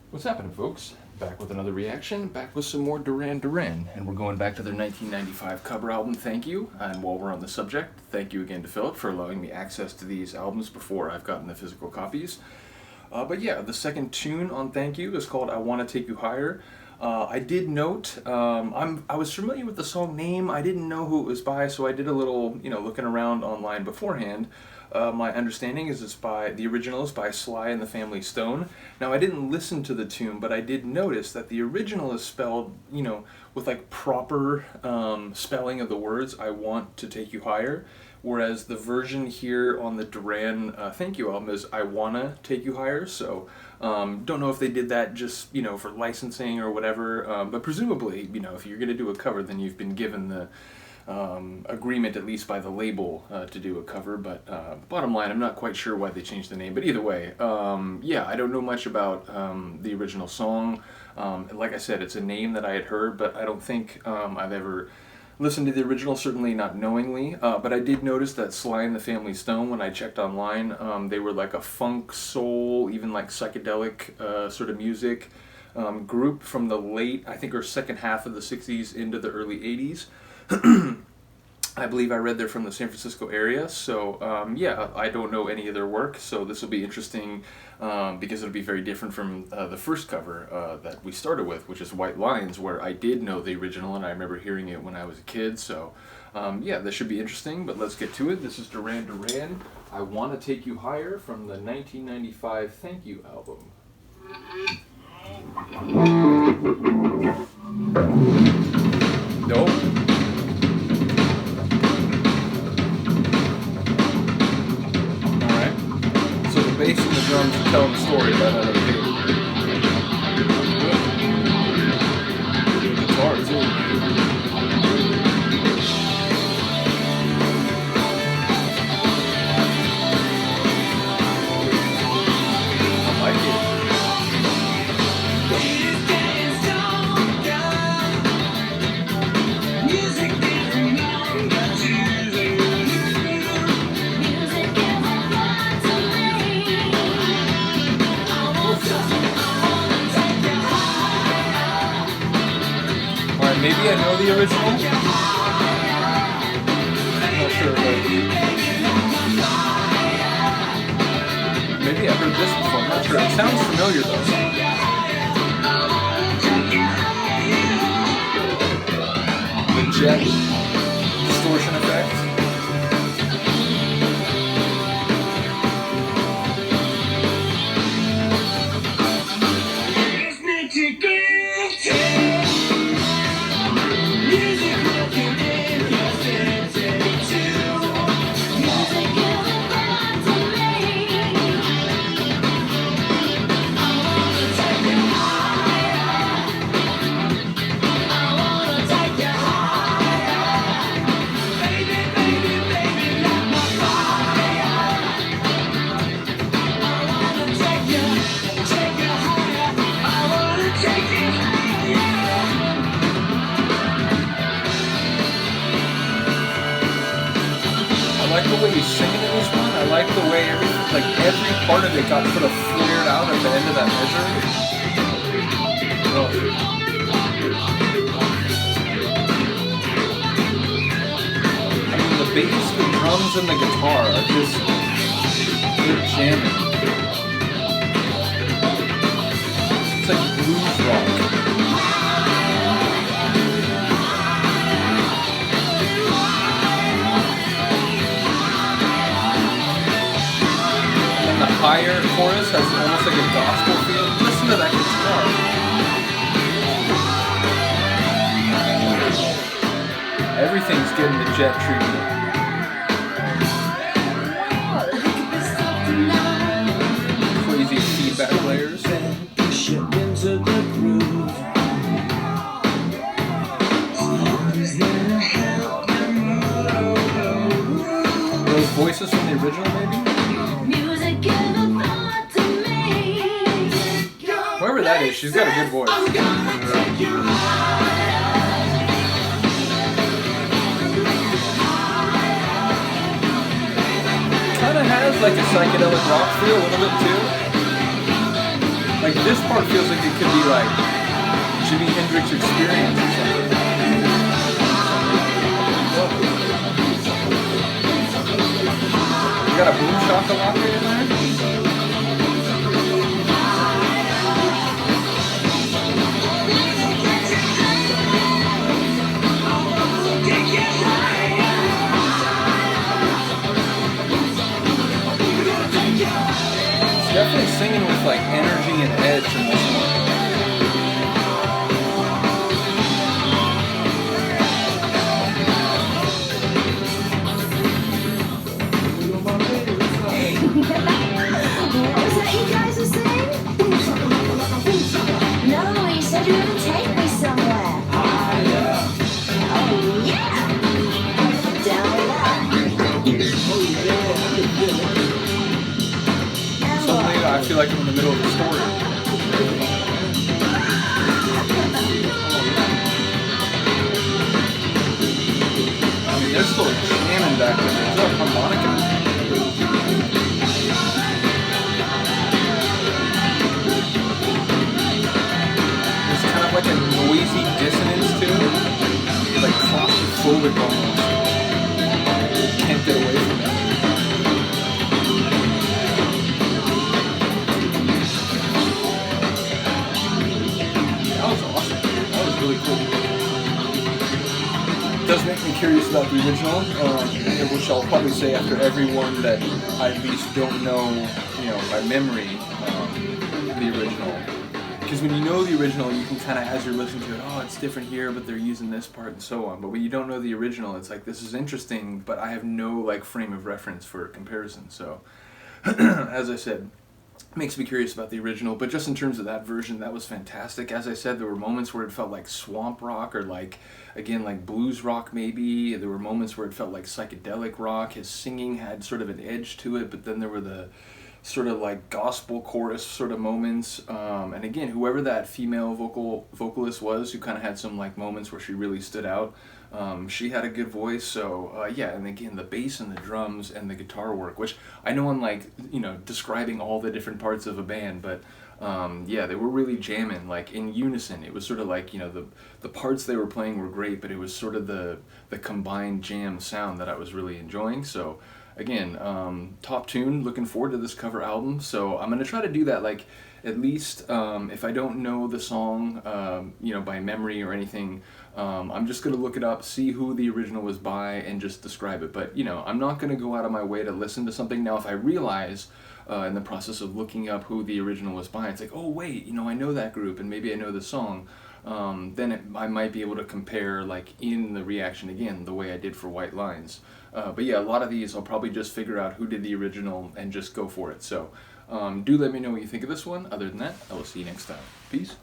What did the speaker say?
What's happening, folks? Back with another reaction, back with some more Duran Duran, and we're going back to their 1995 cover album, Thank You. And while we're on the subject, thank you again to Philip for allowing me access to these albums before I've gotten the physical copies. But yeah, the second tune on Thank You is called I Wanna Take You Higher. I did note, I was familiar with the song name, I didn't know who it was by, so I did a little, looking around online beforehand. My understanding is the original is by Sly and the Family Stone. Now, I didn't listen to the tune, but I did notice that the original is spelled, with like proper spelling of the words, I want to take you higher. Whereas the version here on the Duran Thank You album is I Wanna Take You Higher. So, don't know if they did that just, for licensing or whatever. But presumably, if you're going to do a cover, then you've been given the agreement, at least by the label, to do a cover. But bottom line, I'm not quite sure why they changed the name. But either way, yeah, I don't know much about the original song. Like I said, it's a name that I had heard, but I don't think I've ever listened to the original, certainly not knowingly. But I did notice that Sly and the Family Stone, when I checked online, they were like a funk, soul, even like psychedelic sort of music group from the late, I think, or second half of the 60s into the early 80s. I believe I read they're from the San Francisco area, so yeah, I don't know any of their work, so this will be interesting because it'll be very different from the first cover that we started with, which is White Lines, where I did know the original and I remember hearing it when I was a kid, so yeah, this should be interesting, but let's get to it. This is Duran Duran, I Wanna Take You Higher, from the 1995 Thank You album. Nope. The bass and the drums are telling the story right out of the gate. Guitar too. I like it. Maybe I know the original. I'm not sure, but maybe I've heard this before. I'm not sure. It sounds familiar though. The jet distortion effect. I like the way he's singing in this one. I like the way every part of it got sort of flared out at the end of that measure. Oh. I mean, the bass, the drums, and the guitar are just, they're jamming. It's like blues rock. Higher chorus has almost like a gospel feel. Listen to that guitar. Everything's getting the jet treatment. Crazy feedback layers. Those voices from the original, maybe? Whoever that is, she's got a good voice. Kind of has like a psychedelic rock feel a little bit too. Like this part feels like it could be like Jimi Hendrix Experience or something. You got a boom shakalaka in there? It's definitely singing with like energy and edge in this one. What was that you guys were saying? No, you said you were going to take me somewhere. Oh, yeah! Down with that. Suddenly I feel like I'm in the middle of the story. I mean, they're still jamming back there. Is that a harmonica? There's kind of like a noisy dissonance to it. Like claustrophobic almost. Can't get away from it. That was awesome. That was really cool. It does make me curious about the original, which I'll probably say after every one that I at least don't know, by memory, the original. Because when you know the original, you can kind of, as you're listening to it, oh, it's different here, but they're using this part and so on. But when you don't know the original, it's like, this is interesting, but I have no like frame of reference for comparison. So, as I said, makes me curious about the original, but just in terms of that version, that was fantastic. As I said, there were moments where it felt like swamp rock or like, again, like blues rock maybe. There were moments where it felt like psychedelic rock. His singing had sort of an edge to it, but then there were the sort of like gospel chorus sort of moments. And again, whoever that female vocalist was who kind of had some like moments where she really stood out, she had a good voice. So yeah, and again, the bass and the drums and the guitar work, which I know I'm like, describing all the different parts of a band, but yeah, they were really jamming like in unison. It was sort of like, the parts they were playing were great, but it was sort of the combined jam sound that I was really enjoying. So again, top tune, looking forward to this cover album. So I'm going to try to do that, like, at least if I don't know the song, by memory or anything, I'm just going to look it up, see who the original was by, and just describe it. But, I'm not going to go out of my way to listen to something. Now, if I realize in the process of looking up who the original was by, it's like, oh, wait, I know that group, and maybe I know the song, then I might be able to compare, like, in the reaction again, the way I did for White Lines. But yeah, a lot of these I'll probably just figure out who did the original and just go for it. So do let me know what you think of this one. Other than that, I will see you next time. Peace.